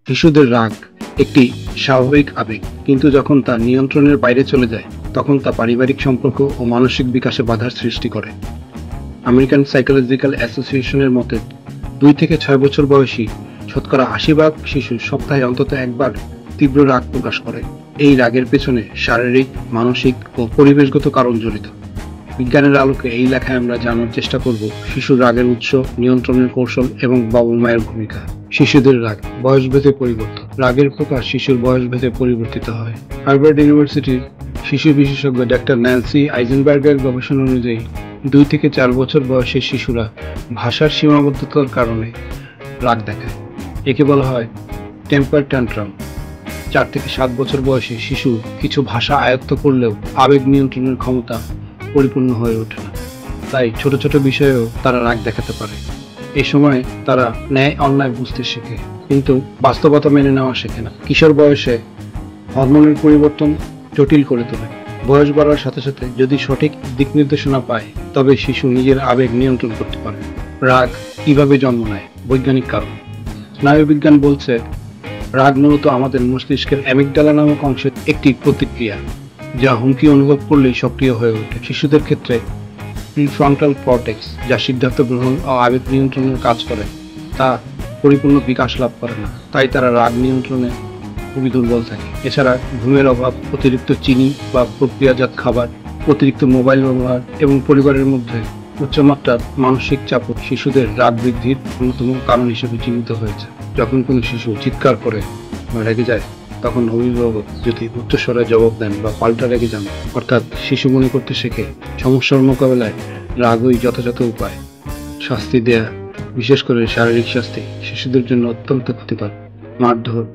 শিশুদের রাগ একটি স্বাভাবিক আবেগ, কিন্তু যখন তা নিয়ন্ত্রণের বাইরে চলে যায় তখন তা পারিবারিক সম্পর্ক ও মানসিক বিকাশে বাধার সৃষ্টি করে। আমেরিকান সাইকোলজিক্যাল অ্যাসোসিয়েশনের মতে 2 থেকে 6 বছর বয়সী শতকরা 80% শিশু সপ্তাহে অন্তত একবার তীব্র রাগ প্রকাশ করে। এই রাগের পেছনে শারীরিক, মানসিক ও পরিবেশগত কারণ জড়িত। বিজ্ঞানের আলোকে এই লেখায় আমরা জানার চেষ্টা করব শিশুর রাগের উৎস, নিয়ন্ত্রণের কৌশল এবং বাবা মায়ের ভূমিকা। শিশুদের রাগ বয়সভেদে পরিবর্তন। রাগের প্রকার শিশুর বয়সভেদে পরিবর্তিত হয়। হার্ভার্ড ইউনিভার্সিটির শিশু বিশেষজ্ঞ ডাক্তার ন্যান্সি আইজেনবার্গের গবেষণা অনুযায়ী 2 থেকে 4 বছর বয়সের শিশুরা ভাষার সীমাবদ্ধতার কারণে রাগ দেখায়। একে বলা হয় টেম্পার ট্যান্ট্রাম। 4 থেকে 7 বছর বয়সী শিশু কিছু ভাষা আয়ত্ত করলেও আবেগ নিয়ন্ত্রণের ক্ষমতা পরিপূর্ণ হয়ে ওঠে না, তাই ছোট ছোট বিষয়েও তারা রাগ দেখাতে পারে। এই সময় তারা ন্যায় অন্যায় বুঝতে শেখে, কিন্তু বাস্তবতা মেনে নেওয়া শেখে না। কিশোর বয়সে হরমোনের পরিবর্তন জটিল করে তোলে। বয়স বাড়ার সাথে সাথে যদি সঠিক দিক নির্দেশনা পায় তবে শিশু নিজের আবেগ নিয়ন্ত্রণ করতে পারে। রাগ কিভাবে জন্ম নেয়? বৈজ্ঞানিক কারণ। স্নায়ুবিজ্ঞান বলছে রাগ মূলত আমাদের মস্তিষ্কের অ্যামিগডালা নামক অংশের একটি প্রতিক্রিয়া, যা হুমকি অনুভব করলেই সক্রিয় হয়ে ওঠে। শিশুদের ক্ষেত্রে প্রিফ্রন্টাল কর্টেক্স, যা সিদ্ধান্ত গ্রহণ ও আবেগ নিয়ন্ত্রণের কাজ করে, তা পরিপূর্ণ বিকাশ লাভ করে না, তাই তারা রাগ নিয়ন্ত্রণে খুবই দুর্বল থাকে। এছাড়া ঘুমের অভাব, অতিরিক্ত চিনি বা প্রক্রিয়াজাত খাবার, অতিরিক্ত মোবাইল ব্যবহার এবং পরিবারের মধ্যে উচ্চমাত্রার মানসিক চাপ শিশুদের রাগ বৃদ্ধির অন্যতম কারণ হিসেবে চিহ্নিত হয়েছে। যখন কোনো শিশু চিৎকার করে বা রেগে যায়, তখন অভিভাবক যদি উচ্চস্বরে জবাব দেন বা পাল্টা রেগে যান, অর্থাৎ শিশু মনে করতে শেখে সমস্যার মোকাবেলায় রাগই যথাযথ উপায়। শাস্তি দেয়া, বিশেষ করে শারীরিক শাস্তি, শিশুদের জন্য অত্যন্ত ক্ষতিকর। মারধর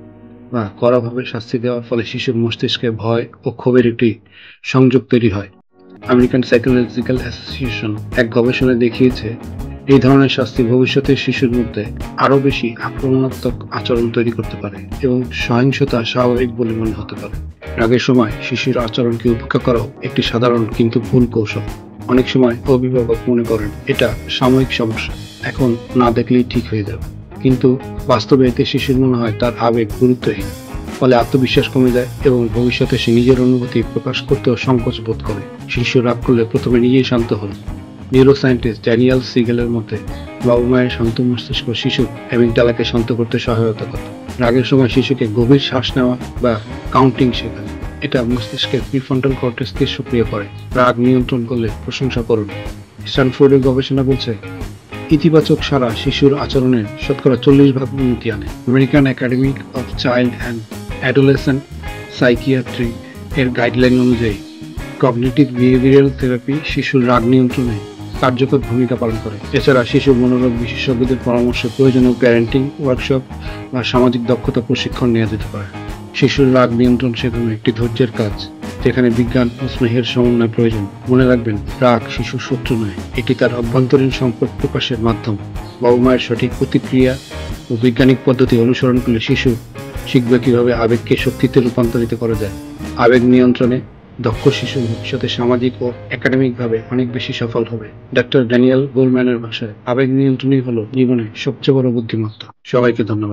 বা কড়াভাবে শাস্তি দেওয়ার ফলে শিশুর মস্তিষ্কে ভয় ও ক্ষোভের একটি সংযোগ তৈরি হয়। আমেরিকান সাইকোলজিক্যাল অ্যাসোসিয়েশন এক গবেষণায় দেখিয়েছে এই ধরনের শাস্তি ভবিষ্যতে শিশুর মধ্যে আরও বেশি আক্রমণাত্মক আচরণ তৈরি করতে পারে এবং সহিংসতা স্বাভাবিক বলে মনে হতে পারে। রাগের সময় শিশুর আচরণকে উপেক্ষা করাও একটি সাধারণ কিন্তু ভুল কৌশল। অনেক সময় অভিভাবক মনে করেন এটা সাময়িক সমস্যা, এখন না দেখলেই ঠিক হয়ে যাবে, কিন্তু বাস্তবে এতে শিশুর মনে হয় তার আবেগ গুরুত্বহীন। ফলে আত্মবিশ্বাস কমে যায় এবং ভবিষ্যতে সে নিজের অনুভূতি প্রকাশ করতেও সংকোচ বোধ করে। শিশু রাগ করলে প্রথমে নিজেই শান্ত হন। নিউরোসায়েন্টিস্ট ড্যানিয়েল সিগেলের মতে বাবা মায়ের শান্ত মস্তিষ্ক শিশুর অ্যামিগডালাকে শান্ত করতে সহায়তা করে। রাগের সময় শিশুকে গভীর শ্বাস নেওয়া বা কাউন্টিং শেখায়। এটা মস্তিষ্কের প্রিফ্রন্টাল কর্টেক্সকে সক্রিয় করে। রাগ নিয়ন্ত্রণ করলে প্রশংসা করুন। স্ট্যানফোর্ডের গবেষণা বলছে ইতিবাচক সাড়া শিশুর আচরণের শতকরা 40% উন্নতি আনে। American academy of child and adolescent psychiatry এর গাইডলাইন অনুযায়ী কগনিটিভ বিহেভিয়ারাল থেরাপি শিশুর রাগ নিয়ন্ত্রণে কার্যকর ভূমিকা পালন করে। এছাড়া শিশু মনোরোগ বিশেষজ্ঞদের পরামর্শে প্রয়োজনীয় প্যারেন্টিং ওয়ার্কশপ বা সামাজিক দক্ষতা প্রশিক্ষণ নেওয়া যেতে পারে। শিশুর রাগ নিয়ন্ত্রণ শেখানো একটি ধৈর্যের কাজ, যেখানে বিজ্ঞান ও স্নেহের সমন্বয় প্রয়োজন। মনে রাখবেন, রাগ শিশুর শত্রু নয়, এটি তার অভ্যন্তরীণ সম্পদ প্রকাশের মাধ্যম। বাবা মায়ের সঠিক প্রতিক্রিয়া ও বৈজ্ঞানিক পদ্ধতি অনুসরণ করলে শিশু শিখবে কিভাবে আবেগকে শক্তিতে রূপান্তরিত করা যায়। আবেগ নিয়ন্ত্রণে দক্ষ শিশু ভবিষ্যতে সামাজিক ও একাডেমিকভাবে অনেক বেশি সফল হবে। ডাক্তার ড্যানিয়েল গোলম্যানের ভাষায়, আবেগ নিয়ন্ত্রণই হলো জীবনে সবচেয়ে বড় বুদ্ধিমত্তা। সবাইকে ধন্যবাদ।